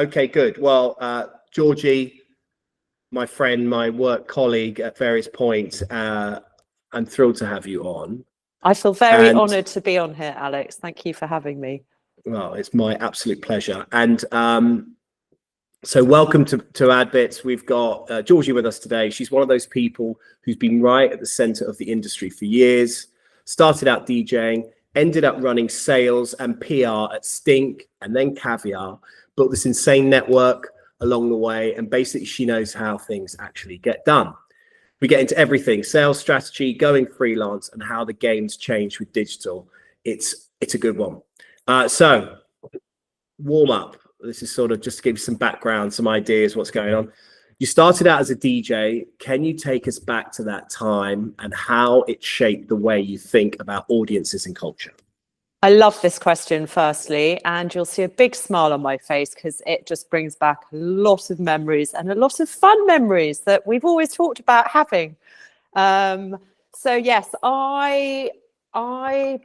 Okay, good. Well, Georgie, my friend, my work colleague at various points, I'm thrilled to have you on. I feel very honoured to be on here, Alex. Thank you for having me. Well, it's my absolute pleasure. And so welcome to Adbits. We've got Georgie with us today. She's one of those people who's been right at the center of the industry for years, started out DJing, ended up running sales and PR at Stink and then Caviar, built this insane network along the way, and basically she knows how things actually get done. We get into everything: sales strategy, going freelance, and how the game's changed with digital. It's a good one. So warm up. This is sort of just to give you some background, some ideas, what's going on. You started out as a DJ. Can you take us back to that time and how it shaped the way you think about audiences and culture? I love this question, firstly, and you'll see a big smile on my face because it just brings back a lot of memories and a lot of fun memories that we've always talked about having. So yes, I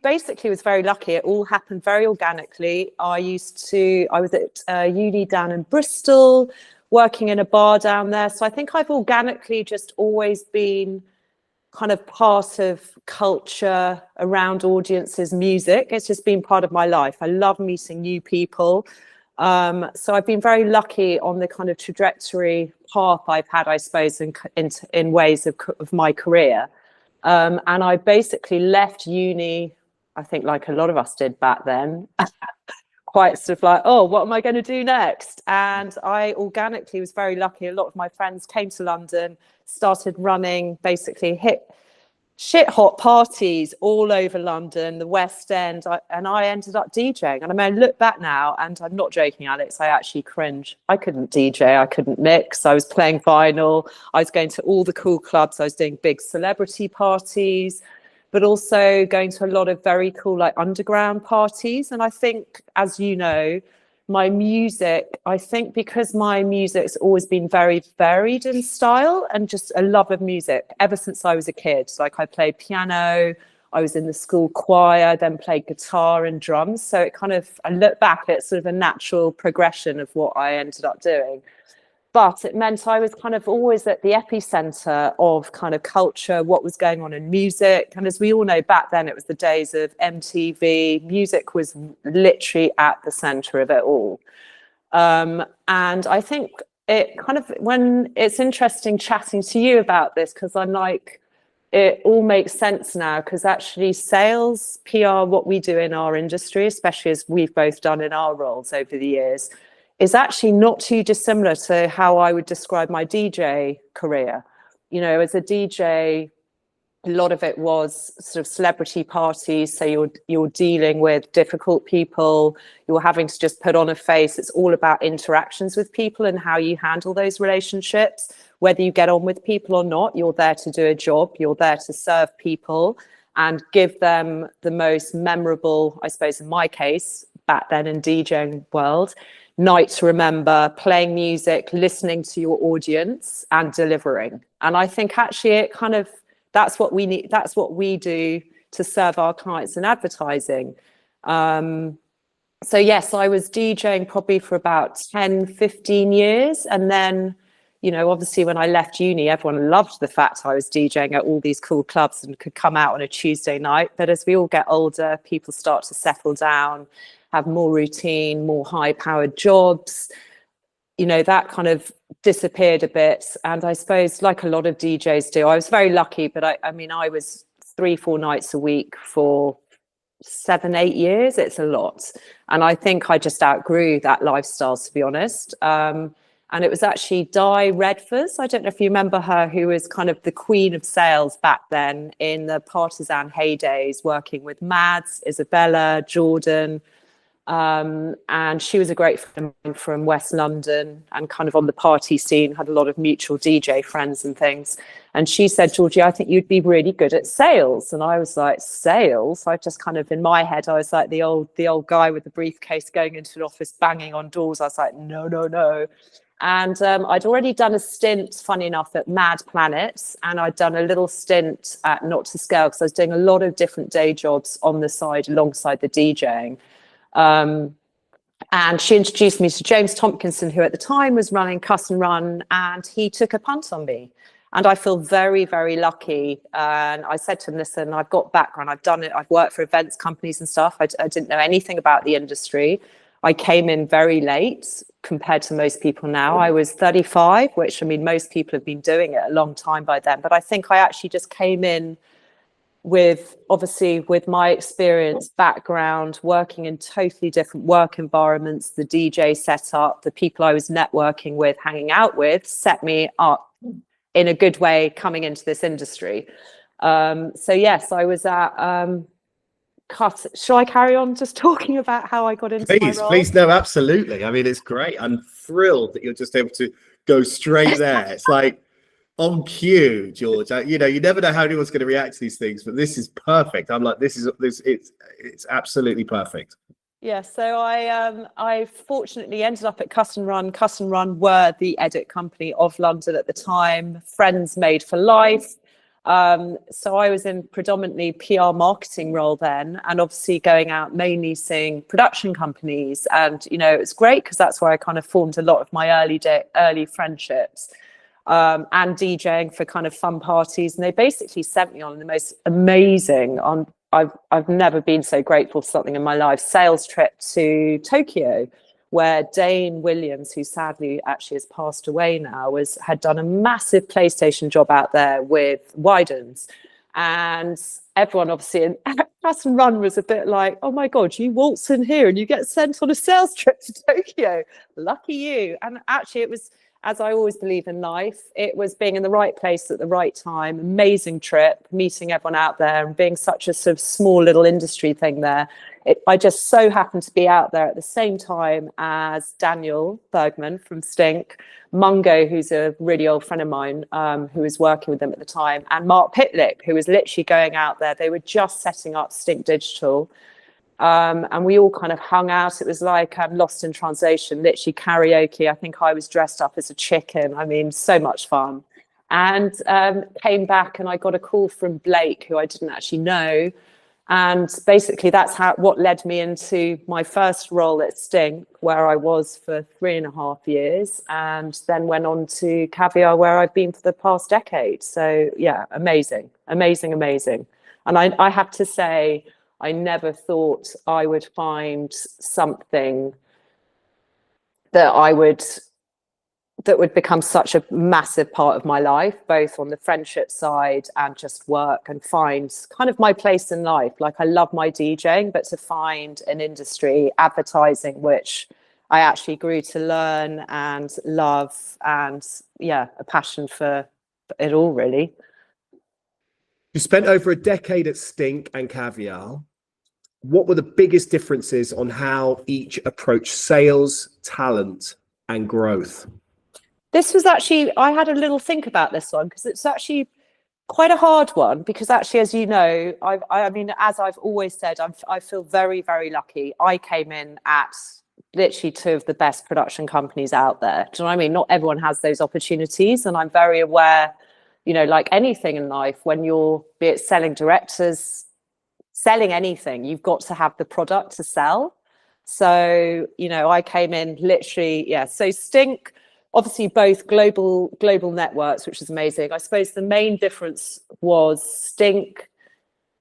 basically was very lucky. It all happened very organically. I was at uni down in Bristol, working in a bar down there. So I think I've organically just always been kind of part of culture around audiences, music. It's just been part of my life. I love meeting new people. So I've been very lucky on the kind of trajectory path I've had, I suppose, in ways of my career. And I basically left uni, I think like a lot of us did back then, quite sort of like, oh, what am I going to do next? And I organically was very lucky. A lot of my friends came to London, started running basically shit hot parties all over London, the West End, and I ended up DJing. And I mean, I look back now, and I'm not joking, Alex, I actually cringe. I couldn't DJ, I couldn't mix, I was playing vinyl, I was going to all the cool clubs, I was doing big celebrity parties, but also going to a lot of very cool like underground parties. And I think, as you know, my music, I think because my music's always been very varied in style and just a love of music ever since I was a kid. Like I played piano, I was in the school choir, then played guitar and drums. So it kind of, I look back at sort of a natural progression of what I ended up doing. But it meant I was kind of always at the epicenter of kind of culture, what was going on in music. And as we all know, back then it was the days of MTV. Music was literally at the center of it all. And I think it kind of, when it's interesting chatting to you about this, because I'm like, it all makes sense now, because actually sales, PR, what we do in our industry, especially as we've both done in our roles over the years, is actually not too dissimilar to how I would describe my DJ career. You know, as a DJ, a lot of it was sort of celebrity parties. So you're dealing with difficult people. You're having to just put on a face. It's all about interactions with people and how you handle those relationships. Whether you get on with people or not, you're there to do a job. You're there to serve people and give them the most memorable, I suppose, in my case, back then in DJing world, night to remember, playing music, listening to your audience and delivering. And I think actually it kind of, that's what we need, that's what we do to serve our clients in advertising. So yes, I was DJing probably for about 10, 15 years. And then, you know, obviously when I left uni, everyone loved the fact I was DJing at all these cool clubs and could come out on a Tuesday night. But as we all get older, people start to settle down, have more routine, more high-powered jobs. You know, that kind of disappeared a bit. And I suppose, like a lot of DJs do, I was very lucky, but I mean, I was 3-4 nights a week for 7-8 years. It's a lot. And I think I just outgrew that lifestyle, to be honest. And it was actually Di Redfers, I don't know if you remember her, who was kind of the queen of sales back then in the Partisan heydays, working with Mads, Isabella, Jordan. And she was a great friend from West London and kind of on the party scene, had a lot of mutual DJ friends and things. And she said, Georgie, I think you'd be really good at sales. And I was like, sales? I just kind of, in my head, I was like the old guy with the briefcase going into an office, banging on doors. I was like, no, no, no. And I'd already done a stint, funny enough, at Mad Planet. And I'd done a little stint at Not to Scale, because I was doing a lot of different day jobs on the side alongside the DJing. And she introduced me to James Tompkinson, who at the time was running Cuss and Run, and he took a punt on me. And I feel very, very lucky. And I said to him, listen, I've got background. I've done it. I've worked for events companies and stuff. I didn't know anything about the industry. I came in very late compared to most people now. I was 35, which, I mean, most people have been doing it a long time by then. But I think I actually just came in with, obviously, with my experience, background, working in totally different work environments, the DJ setup, the people I was networking with, hanging out with, set me up in a good way coming into this industry. So yes, I was at shall I carry on just talking about how I got into my role? Please, no, absolutely. I mean, it's great. I'm thrilled that you're just able to go straight there. It's like on cue, George. You know, you never know how anyone's going to react to these things, but this is perfect. I'm like, it's absolutely perfect. Yeah, so I fortunately ended up at Cuss and Run. Cuss and Run were the edit company of London at the time, friends made for life. So I was in predominantly PR marketing role then, and obviously going out mainly seeing production companies. And, you know, it was great because that's where I kind of formed a lot of my early friendships, and DJing for kind of fun parties. And they basically sent me on the most amazing, I've never been so grateful for something in my life, sales trip to Tokyo, where Dane Williams, who sadly actually has passed away now, had done a massive PlayStation job out there with Wydens. And everyone obviously in Cuss and Run was a bit like, oh my God, you waltz in here and you get sent on a sales trip to Tokyo. Lucky you. And actually it was, as I always believe in life, it was being in the right place at the right time, amazing trip, meeting everyone out there and being such a sort of small little industry thing there. I just so happened to be out there at the same time as Daniel Bergman from Stink, Mungo, who's a really old friend of mine, who was working with them at the time, and Mark Pitlick, who was literally going out there. They were just setting up Stink Digital. And we all kind of hung out. It was like Lost in Translation, literally karaoke. I think I was dressed up as a chicken. I mean, so much fun. And came back and I got a call from Blake, who I didn't actually know. And basically that's what led me into my first role at Stink, where I was for 3.5 years, and then went on to Caviar, where I've been for the past decade. So yeah, amazing. And I have to say, I never thought I would find something that would become such a massive part of my life, both on the friendship side and just work, and find kind of my place in life. Like, I love my DJing, but to find an industry, advertising, which I actually grew to learn and love, and yeah, a passion for it all, really. You spent over a decade at Stink and Caviar. What were the biggest differences on how each approached sales, talent, and growth? This was actually, I had a little think about this one, because it's actually quite a hard one, because actually, as you know, I mean, as I've always said, I feel very, very lucky. I came in at literally 2 of the best production companies out there. Do you know what I mean? Not everyone has those opportunities. And I'm very aware, you know, like anything in life, when you're, be it selling directors, selling anything, you've got to have the product to sell. So, you know, I came in literally, yeah. So Stink, obviously both global networks, which is amazing. I suppose the main difference was Stink,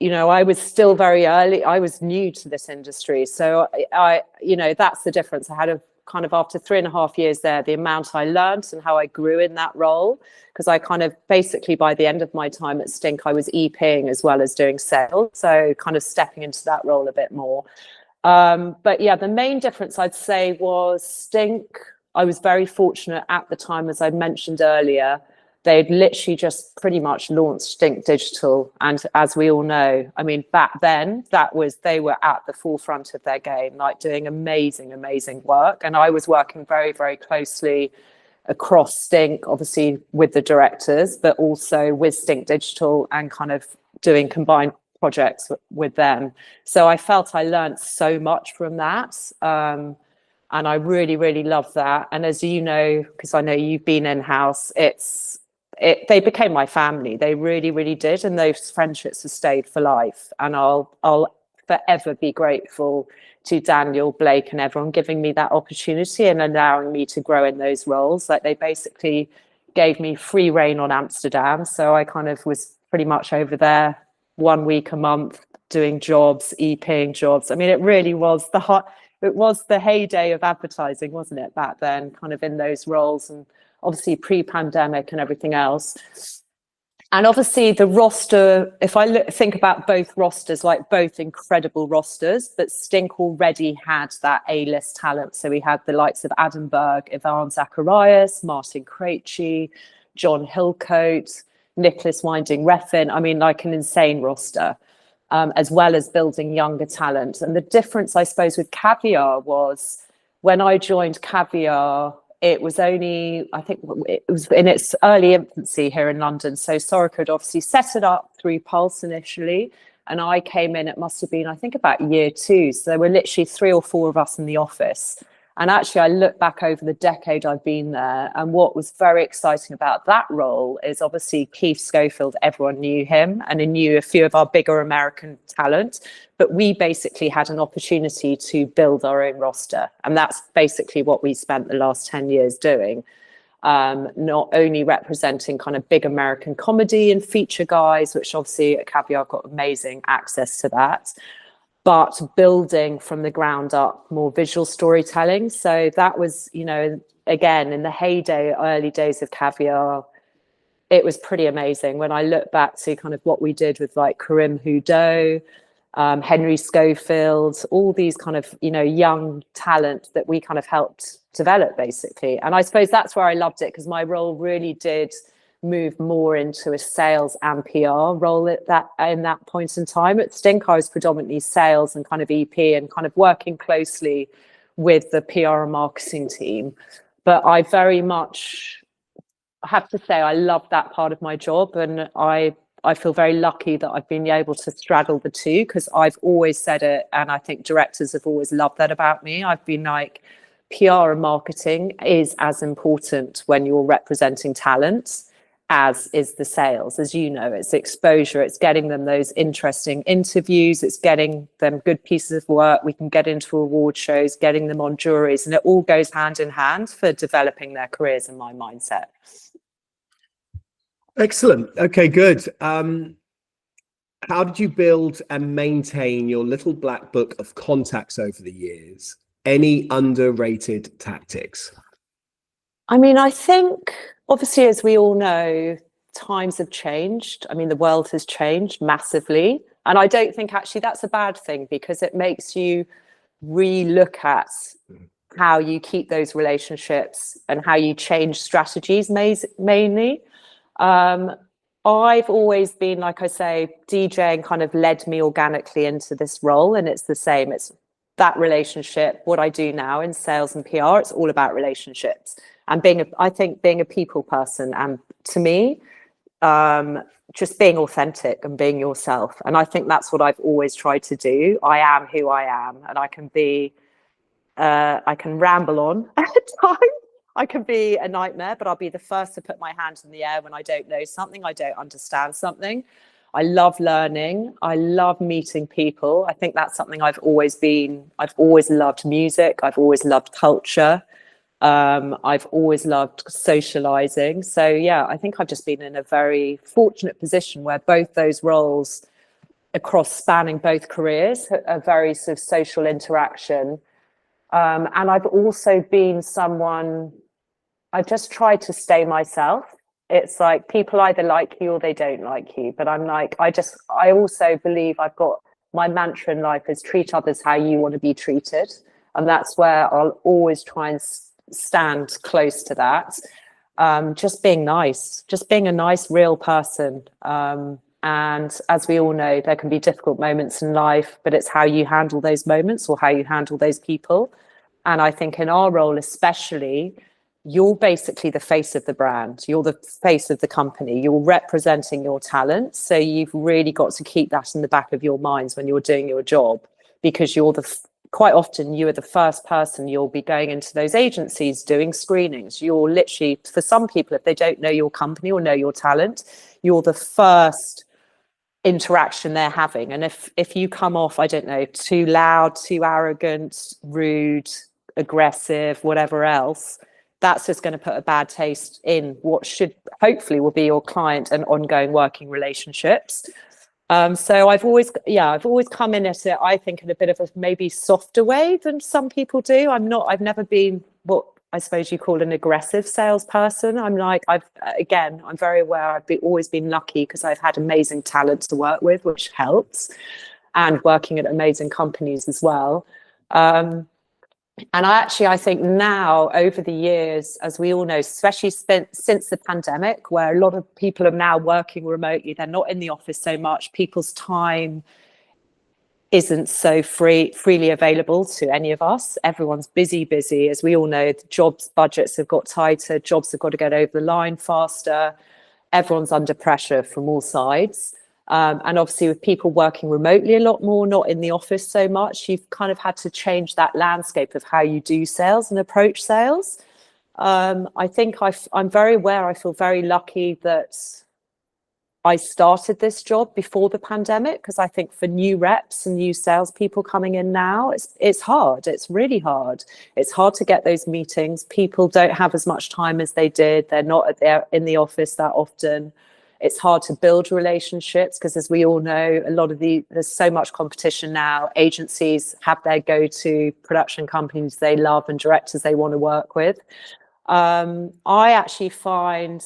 you know, I was still very early. I was new to this industry. So I you know, that's the difference. I had a kind of, after 3.5 years there, the amount I learned and how I grew in that role, because I kind of basically, by the end of my time at Stink, I was EPing as well as doing sales. So kind of stepping into that role a bit more. But yeah, the main difference I'd say was Stink, I was very fortunate at the time, as I mentioned earlier, they'd literally just pretty much launched Stink Digital. And as we all know, I mean, back then, they were at the forefront of their game, like doing amazing, amazing work. And I was working very, very closely across Stink, obviously with the directors, but also with Stink Digital, and kind of doing combined projects with them. So I felt I learned so much from that. And I really, really love that. And as you know, because I know you've been in-house, they became my family. They really, really did. And those friendships have stayed for life. And I'll forever be grateful to Daniel, Blake, and everyone, giving me that opportunity and allowing me to grow in those roles. Like, they basically gave me free reign on Amsterdam. So I kind of was pretty much over there 1 week a month doing jobs, EPing jobs. I mean, it really was it was the heyday of advertising, wasn't it, back then, kind of in those roles, and obviously pre-pandemic and everything else. And obviously the roster, if I think about both rosters, like both incredible rosters, but Stink already had that A-list talent. So we had the likes of Adam Berg, Ivan Zacharias, Martin Krejci, John Hillcoat, Nicholas Winding Refn. I mean, like an insane roster, as well as building younger talent. And the difference, I suppose, with Caviar was when I joined Caviar, it was only, I think it was in its early infancy here in London. So Soraka had obviously set it up through Pulse initially. And I came in, it must have been, I think, about year 2. So there were literally 3 or 4 of us in the office. And actually, I look back over the decade I've been there. And what was very exciting about that role is obviously Keith Schofield, everyone knew him, and he knew a few of our bigger American talent. But we basically had an opportunity to build our own roster. And that's basically what we spent the last 10 years doing. Not only representing kind of big American comedy and feature guys, which obviously at Caviar got amazing access to that, but building from the ground up more visual storytelling. So that was, you know, again, in the heyday, early days of Caviar, it was pretty amazing. When I look back to kind of what we did with like Karim Houdeau, Henry Schofield, all these kind of, you know, young talent that we kind of helped develop basically. And I suppose that's where I loved it, because my role really did move more into a sales and PR role at that point in time. At Stink, I was predominantly sales and kind of EP and kind of working closely with the PR and marketing team. But I very much have to say I love that part of my job, and I feel very lucky that I've been able to straddle the two, because I've always said it, and I think directors have always loved that about me. I've been like, PR and marketing is as important when you're representing talent as is the sales. As you know, it's exposure, it's getting them those interesting interviews, it's getting them good pieces of work. We can get into award shows, getting them on juries, and it all goes hand in hand for developing their careers, in my mindset. Excellent. Okay, good. How did you build and maintain your little black book of contacts over the years? Any underrated tactics? I mean, I think, obviously, as we all know, times have changed. I mean, the world has changed massively. And I don't think actually that's a bad thing, because it makes you re-look at how you keep those relationships and how you change strategies mainly. I've always been, like I say, DJing kind of led me organically into this role. And it's the same. It's that relationship. What I do now in sales and PR, it's all about relationships. And I think being a people person, and to me, just being authentic and being yourself. And I think that's what I've always tried to do. I am who I am, and I can ramble on at times. I can be a nightmare, but I'll be the first to put my hand in the air when I don't know something, I don't understand something. I love learning. I love meeting people. I think that's something I've always loved music. I've always loved culture. I've always loved socializing. So yeah, I think I've just been in a very fortunate position where both those roles across spanning both careers are very sort of social interaction. And I've also been someone, I just try to stay myself. It's like people either like you or they don't like you. But I'm like, I also believe I've got my mantra in life is treat others how you want to be treated. And that's where I'll always try and stand close to that. Just being nice, just being a nice, real person. And as we all know, there can be difficult moments in life, but it's how you handle those moments or how you handle those people. And I think in our role, especially, you're basically the face of the brand. You're the face of the company. You're representing your talent. So you've really got to keep that in the back of your minds when you're doing your job, because quite often you are the first person. You'll be going into those agencies doing screenings. You're literally, for some people, if they don't know your company or know your talent, you're the first interaction they're having. And if you come off, I don't know, too loud, too arrogant, rude, aggressive, whatever else, that's just going to put a bad taste in what should hopefully will be your client and ongoing working relationships. So I've always come in at it, I think, in a bit of a maybe softer way than some people do. I've never been what I suppose you call an aggressive salesperson. I'm very aware always been lucky because I've had amazing talent to work with, which helps, and working at amazing companies as well. And I think now, over the years, as we all know, especially since the pandemic, where a lot of people are now working remotely, they're not in the office so much, people's time isn't so freely available to any of us. Everyone's busy. As we all know, the jobs budgets have got tighter, jobs have got to get over the line faster. Everyone's under pressure from all sides. And obviously with people working remotely a lot more, not in the office so much, you've kind of had to change that landscape of how you do sales and approach sales. I think I'm very aware, I feel very lucky that I started this job before the pandemic, because I think for new reps and new salespeople coming in now, it's hard. It's really hard. It's hard to get those meetings. People don't have as much time as they did. They're not in the office that often. It's hard to build relationships because, as we all know, there's so much competition now. Agencies have their go-to production companies they love and directors they want to work with. I actually find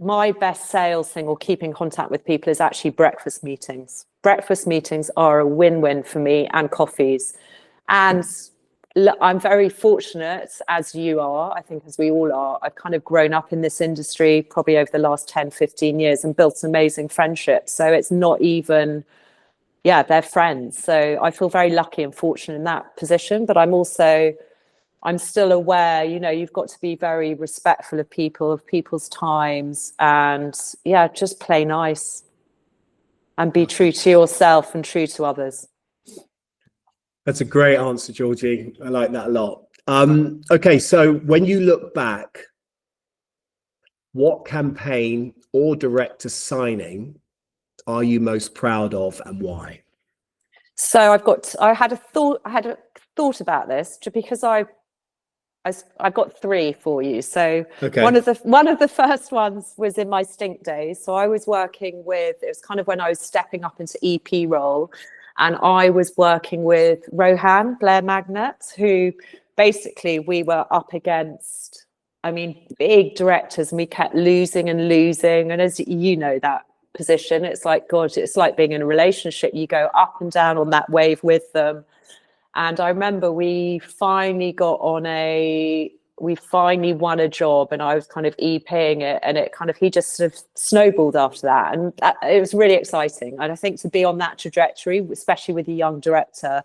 my best sales thing, or keeping contact with people, is actually breakfast meetings. Breakfast meetings are a win-win for me, and coffees. And I'm very fortunate, as you are, I think as we all are. I've kind of grown up in this industry probably over the last 10, 15 years and built some amazing friendships. So it's not even, they're friends. So I feel very lucky and fortunate in that position. But I'm still aware, you've got to be very respectful of people's times, and just play nice and be true to yourself and true to others. That's a great answer, Georgie. I like that a lot. Okay, so when you look back, what campaign or director signing are you most proud of, and why? So I had a thought about this, because I've got three for you. So okay. One of the first ones was in my Stink days. So I was working with, it was kind of when I was stepping up into EP role, and I was working with Rohan, Blair Magnet, who basically we were up against, big directors, and we kept losing. And as you know, that position, it's like, God, it's like being in a relationship. You go up and down on that wave with them. And I remember we finally won a job, and I was kind of EPing it, and he just sort of snowballed after that. And it was really exciting. And I think to be on that trajectory, especially with a young director,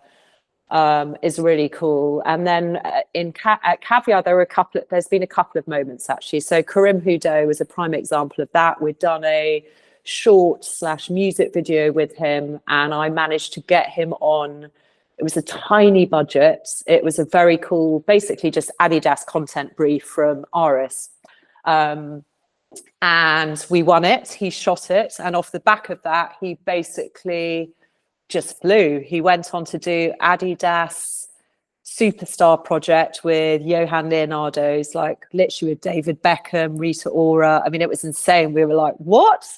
is really cool. And then at Caviar, there's been a couple of moments actually. So Karim Hudo was a prime example of that. We'd done a short/music video with him, and I managed to get him on. It was a tiny budget. It was a very cool, basically just Adidas content brief from Aris. And we won it. He shot it. And off the back of that, he basically just flew. He went on to do Adidas Superstar project with Johan Leonardo's, like literally with David Beckham, Rita Ora. It was insane. We were like, what?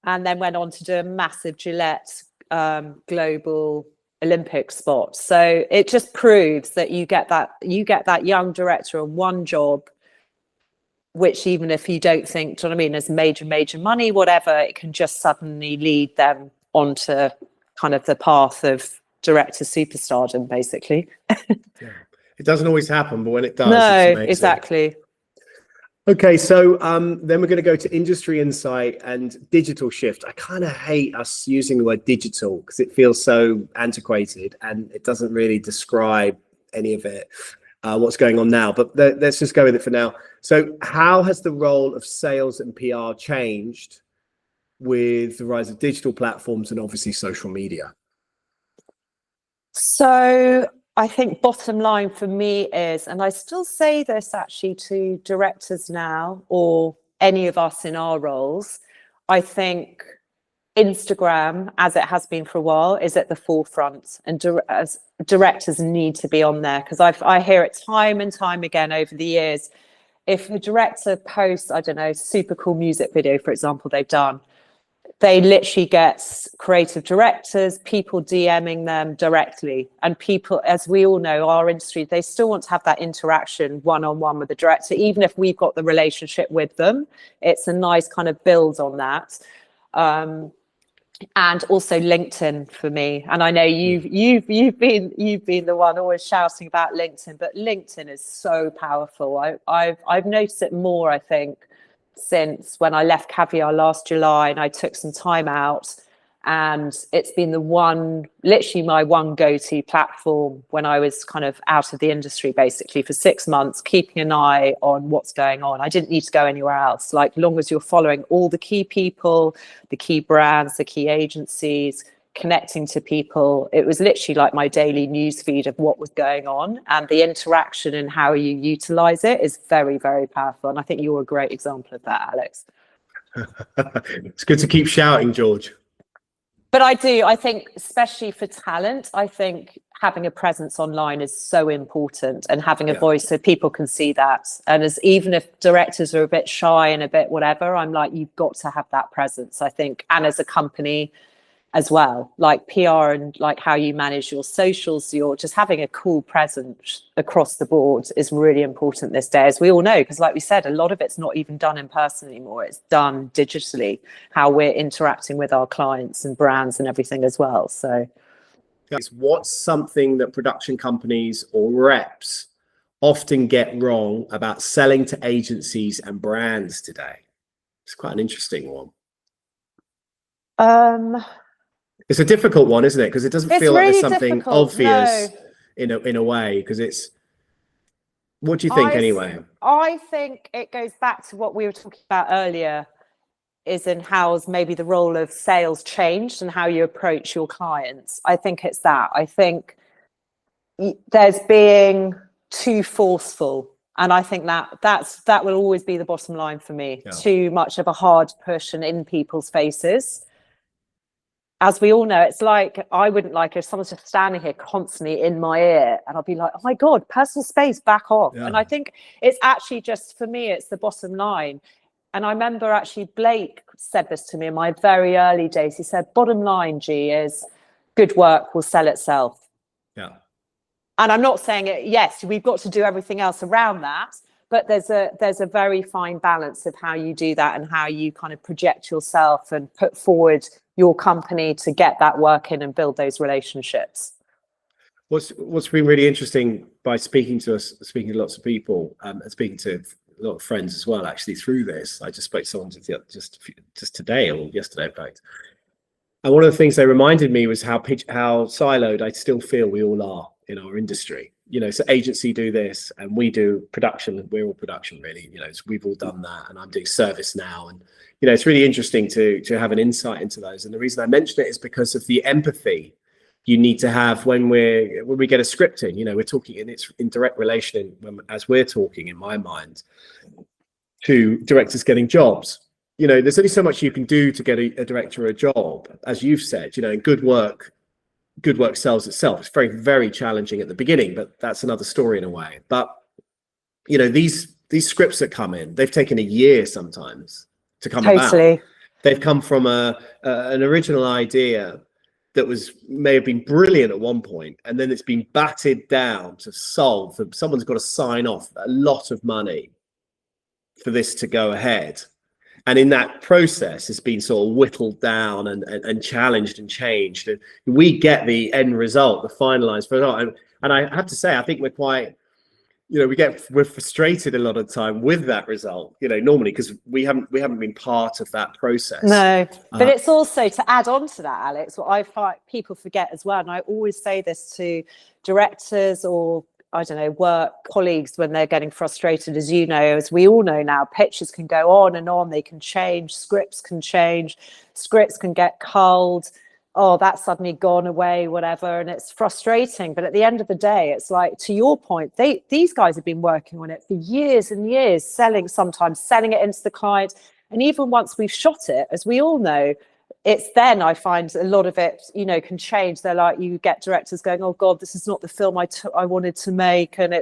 And then went on to do a massive Gillette global Olympic spot. So it just proves that you get that young director on one job, which even if you don't think, do you know what I mean, as major money, whatever, it can just suddenly lead them onto kind of the path of director superstardom, basically. Yeah. It doesn't always happen, but when it does, no, it's amazing. Exactly. Okay, so then we're going to go to industry insight and digital shift. I kind of hate us using the word digital because it feels so antiquated and it doesn't really describe any of it, what's going on now. But let's just go with it for now. So how has the role of sales and PR changed with the rise of digital platforms and obviously social media? So I think bottom line for me is, and I still say this actually to directors now, or any of us in our roles, I think Instagram, as it has been for a while, is at the forefront, and as directors need to be on there, because I hear it time and time again over the years. If a director posts, I don't know, super cool music video, for example, they've done, they literally get creative directors, people DMing them directly. And people, as we all know, our industry, they still want to have that interaction one-on-one with the director, even if we've got the relationship with them. It's a nice kind of build on that. And also LinkedIn for me. And I know you've been the one always shouting about LinkedIn, but LinkedIn is so powerful. I've noticed it more, I think, since when I left Caviar last July and I took some time out, and it's been literally my one go-to platform when I was kind of out of the industry, basically for 6 months, keeping an eye on what's going on. I didn't need to go anywhere else. Like, long as you're following all the key people, the key brands, the key agencies, connecting to people, it was literally like my daily news feed of what was going on, and the interaction and how you utilize it is very, very powerful. And I think you're a great example of that, Alex. It's good to keep shouting, George. But I think, especially for talent, I think having a presence online is so important, and having a voice so people can see that. And even if directors are a bit shy and a bit whatever, I'm like, you've got to have that presence, I think. And as a company as well, like PR and like how you manage your socials, you're just having a cool presence across the board is really important this day, as we all know, because like we said, a lot of it's not even done in person anymore. It's done digitally, how we're interacting with our clients and brands and everything as well. So what's something that production companies or reps often get wrong about selling to agencies and brands today? It's quite an interesting one. It's a difficult one, isn't it? Because it doesn't feel like there's something obvious in a way. Because it's, what do you think anyway? I think it goes back to what we were talking about earlier, is in how's maybe the role of sales changed and how you approach your clients. I think it's that. I think there's being too forceful. And I think that will always be the bottom line for me. Yeah. Too much of a hard push and in people's faces. As we all know, it's like, I wouldn't like if someone's just standing here constantly in my ear, and I'll be like, oh my God, personal space, back off. Yeah. And I think it's actually just, for me, it's the bottom line. And I remember actually Blake said this to me in my very early days. He said, bottom line, G, is good work will sell itself. Yeah. And I'm not saying it, yes, we've got to do everything else around that, but there's a very fine balance of how you do that and how you kind of project yourself and put forward your company to get that work in and build those relationships. What's been really interesting by speaking to lots of people, and speaking to a lot of friends as well, actually, through this. I just spoke to someone just today, or yesterday, in fact. And one of the things they reminded me was how siloed I still feel we all are in our industry. You know, so agency do this and we do production. We're all production, really. You know, so we've all done that, and I'm doing service now. And you know, it's really interesting to have an insight into those. And the reason I mention it is because of the empathy you need to have when we get a script in. You know, we're talking, and it's in direct relation as we're talking, in my mind, to directors getting jobs. You know, there's only so much you can do to get a director a job, as you've said. You know, and good work sells itself. It's very, very challenging at the beginning, but that's another story in a way. But you know, these scripts that come in, they've taken a year sometimes to come about. They've come from an original idea that may have been brilliant at one point, and then it's been batted down to solve. Someone's got to sign off a lot of money for this to go ahead. And in that process, it's been sort of whittled down and challenged and changed. And we get the end result, the finalized result. And I have to say, I think we're quite, you know, we're frustrated a lot of the time with that result, you know, normally, because we haven't been part of that process. No, but it's also, to add on to that, Alex, what I find people forget as well, and I always say this to directors or, I don't know, work colleagues when they're getting frustrated, as you know, as we all know now, pitches can go on and on, they can change, scripts can get culled, oh, that's suddenly gone away, whatever, and it's frustrating. But at the end of the day, it's like, to your point, these guys have been working on it for years and years, sometimes selling it into the client. And even once we've shot it, as we all know, it's then I find a lot of it, you know, can change. They're like, you get directors going, oh God, this is not the film I wanted to make. And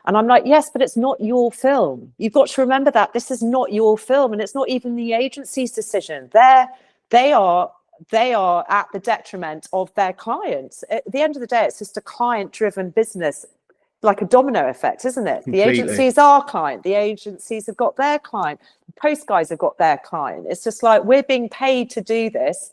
I'm like, yes, but it's not your film. You've got to remember that this is not your film, and it's not even the agency's decision. They are at the detriment of their clients. At the end of the day, it's just a client-driven business, like a domino effect, isn't it? Completely. The agency's our client. The agencies have got their client. The post guys have got their client. It's just like, we're being paid to do this.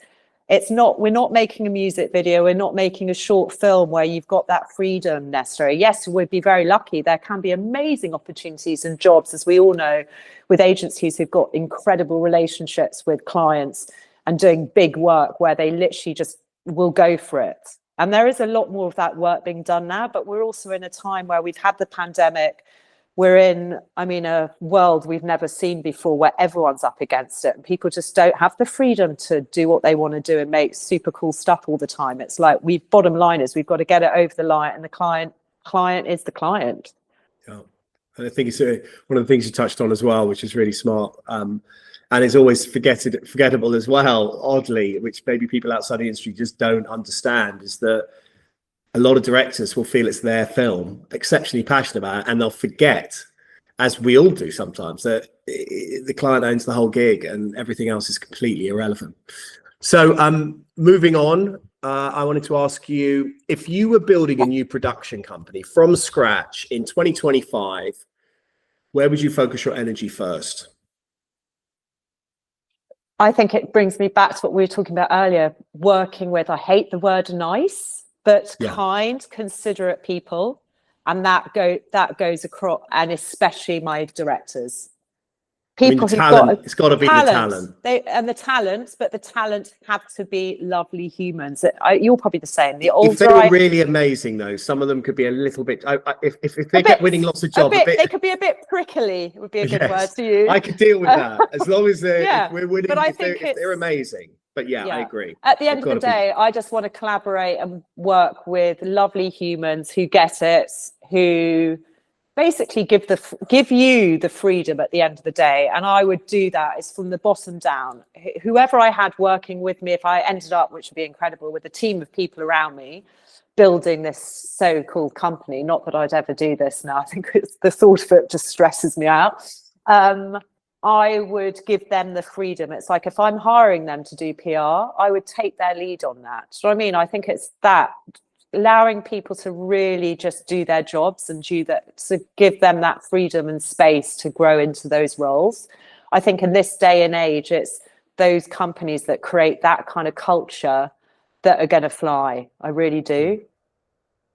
We're not making a music video. We're not making a short film where you've got that freedom necessary. Yes, we'd be very lucky. There can be amazing opportunities and jobs, as we all know, with agencies who've got incredible relationships with clients and doing big work where they literally just will go for it. And there is a lot more of that work being done now, but we're also in a time where we've had the pandemic. We're in, a world we've never seen before, where everyone's up against it, and people just don't have the freedom to do what they want to do and make super cool stuff all the time. It's like, bottom line is we've got to get it over the line, and the client is the client. Yeah. And I think it's one of the things you touched on as well, which is really smart. And it's always forgettable as well, oddly, which maybe people outside the industry just don't understand, is that a lot of directors will feel it's their film, exceptionally passionate about it, and they'll forget, as we all do sometimes, that the client owns the whole gig and everything else is completely irrelevant. So moving on, I wanted to ask you, if you were building a new production company from scratch in 2025, where would you focus your energy first? I think it brings me back to what we were talking about earlier, working with, I hate the word nice, but kind, considerate people. And that goes across, and especially my directors. People who've got, it's got to be the talent. The talent, but the talent have to be lovely humans. You're probably the same. If they were really amazing, though, some of them could be a little bit. If they kept winning lots of jobs, they could be a bit prickly. Would be a good word to use. I could deal with that, as long as if we're winning. But I think if they're amazing. But I agree. At the end of the day, I just want to collaborate and work with lovely humans who get it, who basically give you the freedom at the end of the day. And I would do that is from the bottom down. Whoever I had working with me, if I ended up, which would be incredible, with a team of people around me building this so-called company, not that I'd ever do this now, I think the thought of it just stresses me out. I would give them the freedom. It's like, if I'm hiring them to do PR, I would take their lead on that. Do you know what I mean? I think it's that, allowing people to really just do their jobs and do that, to give them that freedom and space to grow into those roles. I think in this day and age, it's those companies that create that kind of culture that are going to fly. I really do.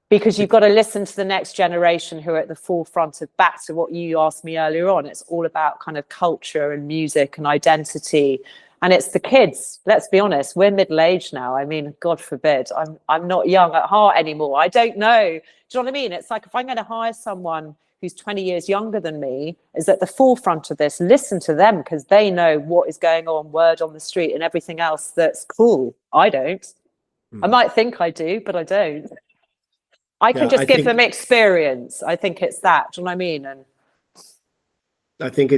Because you've got to listen to the next generation who are at the forefront of, back to what you asked me earlier on. It's all about kind of culture and music and identity. And it's the kids. Let's be honest, we're middle-aged now. I mean, God forbid, I'm not young at heart anymore. I don't know. Do you know what I mean? It's like, if I'm going to hire someone who's 20 years younger than me, is at the forefront of this, listen to them, because they know what is going on, word on the street and everything else that's cool. I don't. I might think I do, but I don't. I can just give them experience. I think it's that. Do you know what I mean? And I think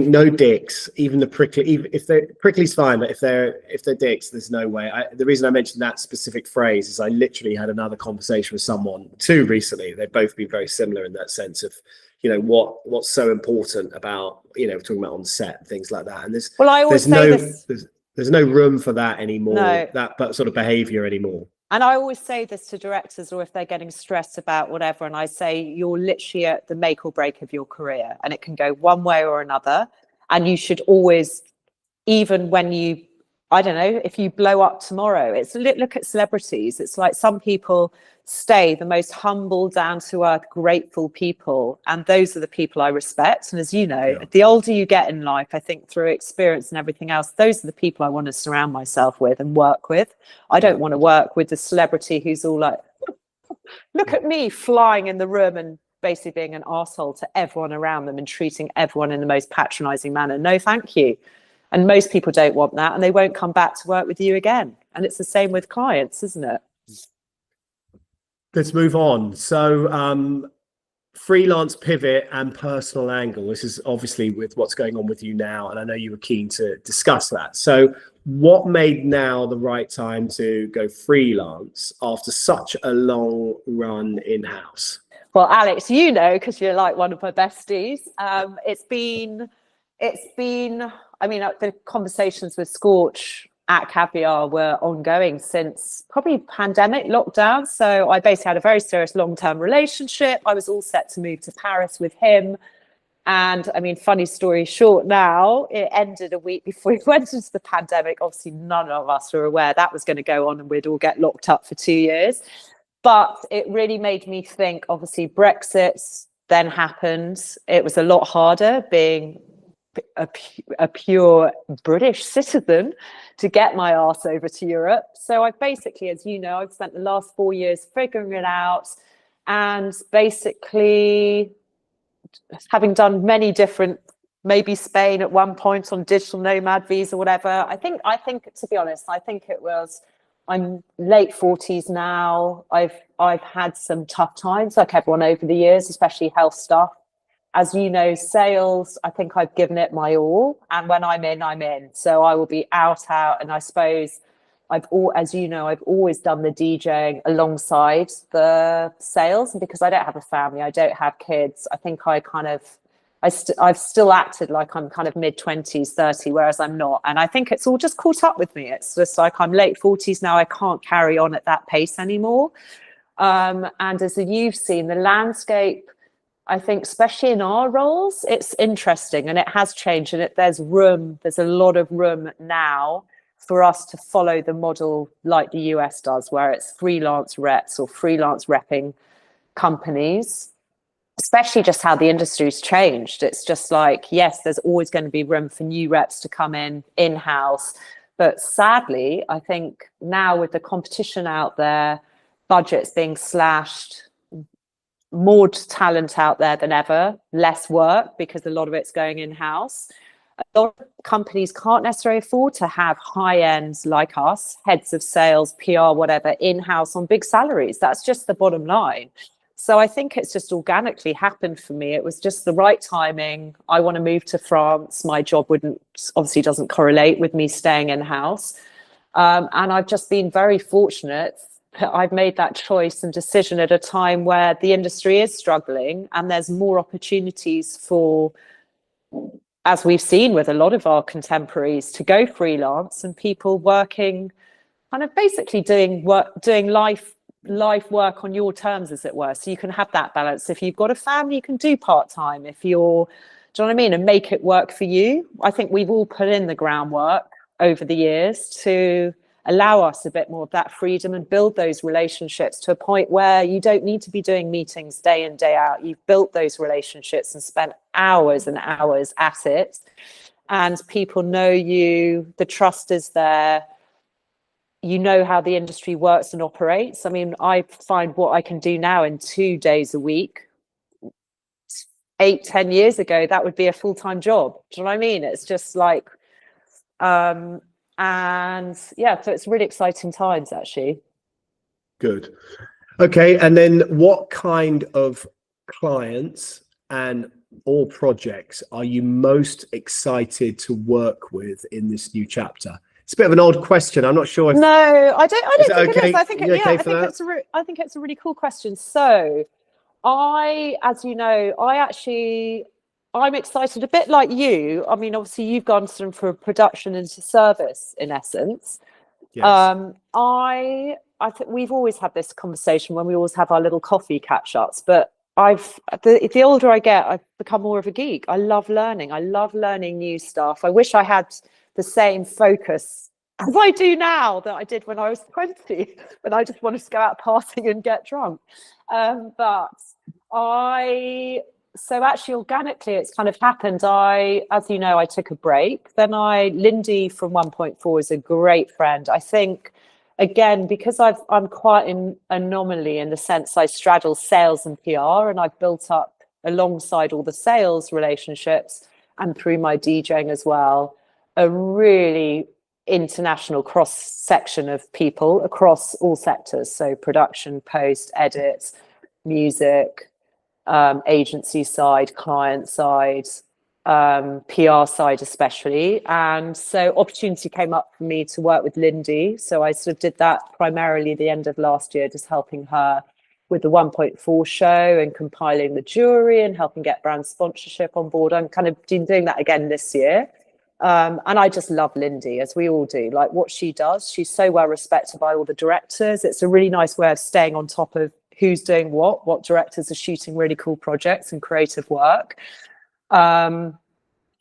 no dicks, even the prickly. Even if they're prickly's fine, but if they're dicks, there's no way. The reason I mentioned that specific phrase is I literally had another conversation with someone too recently. They've both been very similar in that sense of, what's so important about, talking about on set and things like that. And there's no room for that anymore. No. That sort of behavior anymore. And I always say this to directors, or if they're getting stressed about whatever, and I say, you're literally at the make or break of your career, and it can go one way or another. And you should always, even when you, I don't know, if you blow up tomorrow, it's look at celebrities. It's like, some people stay the most humble, down to earth, grateful people. And those are the people I respect. And as you know, the older you get in life, I think through experience and everything else, those are the people I want to surround myself with and work with. I don't want to work with the celebrity who's all like, look at me flying in the room and basically being an arsehole to everyone around them and treating everyone in the most patronizing manner. No, thank you. And most people don't want that, and they won't come back to work with you again. And it's the same with clients, isn't it? Let's move on. So freelance pivot and personal angle. This is obviously with what's going on with you now, and I know you were keen to discuss that. So what made now the right time to go freelance after such a long run in-house? Well, Alex, you know, because you're like one of my besties. It's been. I mean, the conversations with Scorch at Caviar were ongoing since probably pandemic lockdown. So I basically had a very serious long-term relationship. I was all set to move to Paris with him. And I mean, funny story short now, it ended a week before we went into the pandemic. Obviously, none of us were aware that was going to go on and we'd all get locked up for 2 years. But it really made me think, obviously, Brexit then happened. It was a lot harder being a pure British citizen to get my arse over to Europe. So I basically, as you know, I've spent the last 4 years figuring it out, and basically having done many different, maybe Spain at one point on digital nomad visa, whatever. I think to be honest, I think it was, I'm late 40s now. I've had some tough times like everyone over the years, especially health stuff. As you know, sales, I think I've given it my all. And when I'm in, I'm in. So I will be out. And I suppose as you know, I've always done the DJing alongside the sales. And because I don't have a family, I don't have kids, I think I've still acted like I'm kind of mid-20s, 30, whereas I'm not. And I think it's all just caught up with me. It's just like I'm late 40s now. I can't carry on at that pace anymore. And as you've seen, the landscape, I think, especially in our roles, it's interesting and it has changed, and there's a lot of room now for us to follow the model like the US does, where it's freelance reps or freelance repping companies, especially just how the industry's changed. It's just like, yes, there's always going to be room for new reps to come in-house. But sadly, I think now with the competition out there, budgets being slashed, more talent out there than ever, less work because a lot of it's going in-house. A lot of companies can't necessarily afford to have high ends like us, heads of sales, PR, whatever, in-house on big salaries. That's just the bottom line. So I think it's just organically happened for me. It was just the right timing. I want to move to France. My job obviously doesn't correlate with me staying in-house. And I've just been very fortunate. I've made that choice and decision at a time where the industry is struggling and there's more opportunities for, as we've seen with a lot of our contemporaries, to go freelance, and people working kind of basically doing life work on your terms, as it were. So you can have that balance. If you've got a family, you can do part-time. Do you know what I mean? And make it work for you. I think we've all put in the groundwork over the years to allow us a bit more of that freedom and build those relationships to a point where you don't need to be doing meetings day in, day out. You've built those relationships and spent hours and hours at it, and people know you, the trust is there, you know how the industry works and operates. I mean, I find what I can do now in 2 days a week, 8-10 years ago, that would be a full-time job. Do you know what I mean? It's just like, and yeah, so it's really exciting times, actually. Good. Okay. And then what kind of clients or projects are you most excited to work with in this new chapter? It's a bit of an odd question. I'm not sure if... No, I don't think it is. I think it's a really cool question. So as you know, I'm excited, a bit like you. I mean, obviously you've gone from production into service in essence. Yes. I think we've always had this conversation when we always have our little coffee catch-ups, but the older I get, I've become more of a geek. I love learning. I love learning new stuff. I wish I had the same focus as I do now that I did when I was 20, when I just wanted to go out partying and get drunk. So actually organically it's kind of happened. As you know, I took a break. Then Lindy from 1.4 is a great friend. I think, again, because I'm quite an anomaly in the sense I straddle sales and PR, and I've built up alongside all the sales relationships and through my DJing as well, a really international cross section of people across all sectors. So production, post, edit, music, agency side, client side, PR side especially. And so opportunity came up for me to work with Lindy. So I sort of did that primarily the end of last year, just helping her with the 1.4 show and compiling the jury and helping get brand sponsorship on board. I'm kind of doing that again this year. And I just love Lindy, as we all do. Like what she does, she's so well respected by all the directors. It's a really nice way of staying on top of who's doing what directors are shooting really cool projects and creative work.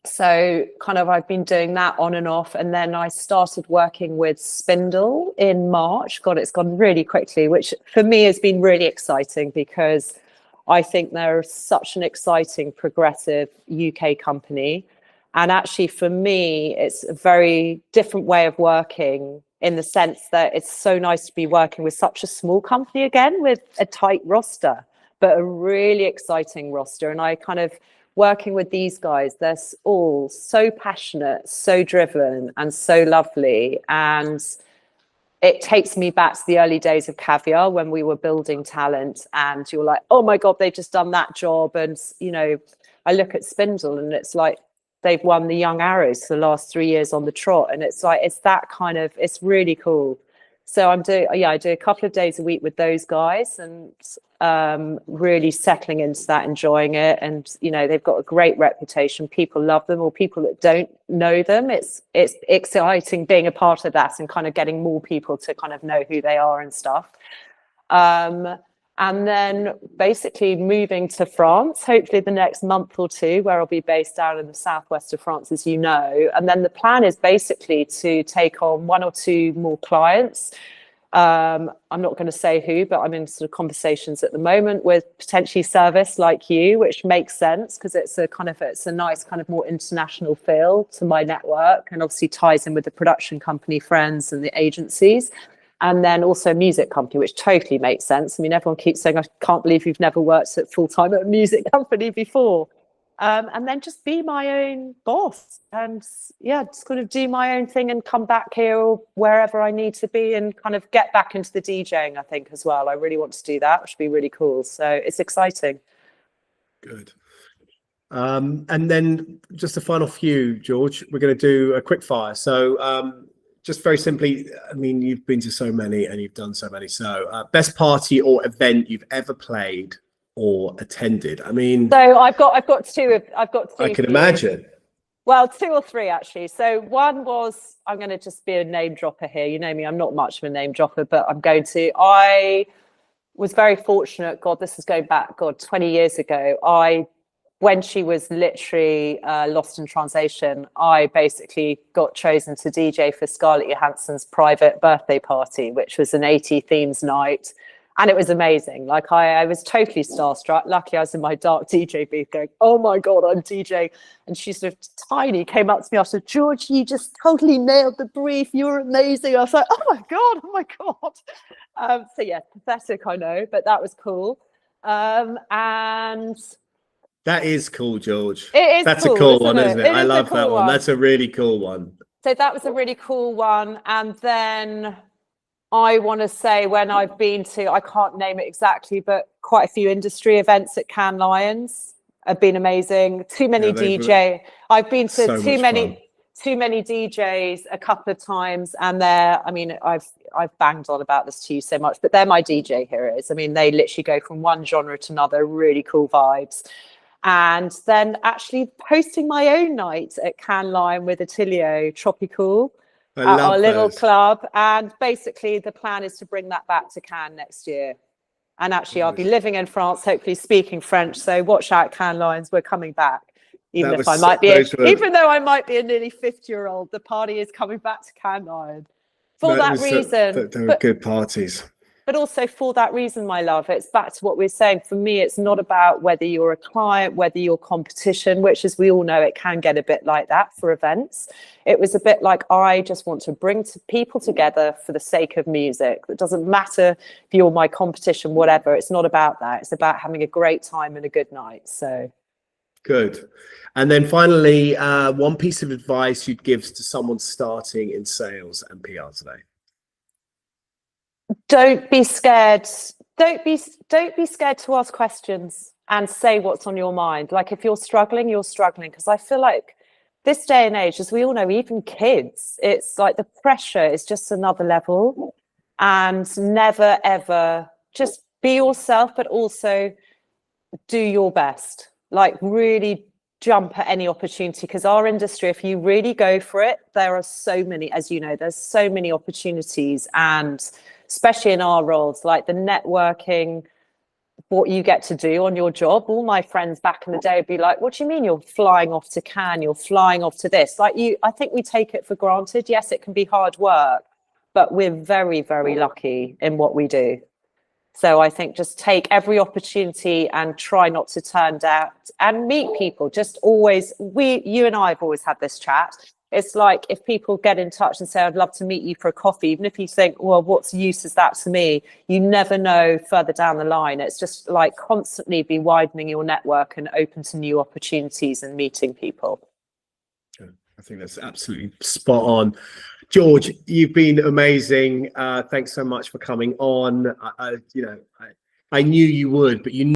So kind of I've been doing that on and off. And then I started working with Spindle in March. God, it's gone really quickly, which for me has been really exciting because I think they're such an exciting, progressive UK company. And actually, for me, it's a very different way of working in the sense that it's so nice to be working with such a small company again with a tight roster, but a really exciting roster. And I kind of working with these guys, they're all so passionate, so driven, and so lovely. And it takes me back to the early days of Caviar when we were building talent and you're like, oh my God, they've just done that job. And, you know, I look at Spindle and it's like, they've won the Young Arrows for the last 3 years on the trot. And it's like, it's that kind of, it's really cool. So I do a couple of days a week with those guys and really settling into that, enjoying it. And, you know, they've got a great reputation. People love them, or people that don't know them. It's exciting being a part of that and kind of getting more people to kind of know who they are and stuff. And then basically moving to France, hopefully the next month or two, where I'll be based down in the southwest of France, as you know. And then the plan is basically to take on 1 or 2 more clients. I'm not going to say who, but I'm in sort of conversations at the moment with potentially service like you, which makes sense because it's a nice kind of more international feel to my network, and obviously ties in with the production company friends and the agencies. And then also a music company, which totally makes sense. I mean, everyone keeps saying, I can't believe you've never worked at full-time at a music company before. And then just be my own boss and just kind of do my own thing and come back here or wherever I need to be and kind of get back into the DJing, I think, as well. I really want to do that, which would be really cool. So it's exciting. Good. And then just a final few, George, we're going to do a quick fire. So just very simply, I mean, you've been to so many and you've done so many. So best party or event you've ever played or attended? I mean, so I've got two. I can imagine. Well, 2 or 3 actually. So one was, I'm going to just be a name dropper here. You know me, I'm not much of a name dropper, but I'm going to. I was very fortunate. God, this is going back, 20 years ago. When she was literally lost in translation, I basically got chosen to DJ for Scarlett Johansson's private birthday party, which was an 80 themes night. And it was amazing. Like I was totally starstruck. Luckily, I was in my dark DJ booth going, oh my God, I'm DJ. And she sort of tiny came up to me after, George, you just totally nailed the brief. You're amazing. I was like, oh my God. So yeah, pathetic, I know, but that was cool. And that is cool, George. It is. That's cool, a cool one, isn't it? I love cool that one. That's a really cool one. So that was a really cool one. And then I want to say when I've been to, I can't name it exactly, but quite a few industry events at Cannes Lions have been amazing. Too many DJ. I've been to so too many DJs a couple of times, and I've banged on about this to you so much, but they're my DJ heroes. I mean, they literally go from one genre to another, really cool vibes. And then actually hosting my own night at Cannes Lion with Attilio Tropical at our little club. And basically the plan is to bring that back to Cannes next year. And actually I'll be living in France, hopefully speaking French. So watch out, Cannes Lions, we're coming back. Even though I might be a nearly 50-year-old, the party is coming back to Cannes Lion. For that reason. They were good parties. But also for that reason, my love, it's back to what we're saying. For me, it's not about whether you're a client, whether you're competition, which, as we all know, it can get a bit like that for events. It was a bit like, I just want to bring people together for the sake of music. It doesn't matter if you're my competition, whatever. It's not about that. It's about having a great time and a good night. So good. And then finally, one piece of advice you'd give to someone starting in sales and PR today. Don't be scared to ask questions. and say what's on your mind. Like if you're struggling, you're struggling. Because I feel like this day and age, as we all know, even kids, it's like the pressure is just another level. And never, ever just be yourself, but also do your best. Like really jump at any opportunity, because our industry, if you really go for it, there are so many, as you know, there's so many opportunities. And especially in our roles, like the networking, what you get to do on your job. All my friends back in the day would be like, what do you mean you're flying off to Cannes, you're flying off to this? Like I think we take it for granted. Yes, it can be hard work, but we're very, very lucky in what we do. So I think just take every opportunity and try not to turn down and meet people. Just always, you and I have always had this chat. It's like if people get in touch and say, I'd love to meet you for a coffee, even if you think, well, what's use is that to me? You never know further down the line. It's just like constantly be widening your network and open to new opportunities and meeting people. I think that's absolutely spot on. George, you've been amazing. Thanks so much for coming on. I knew you would, but you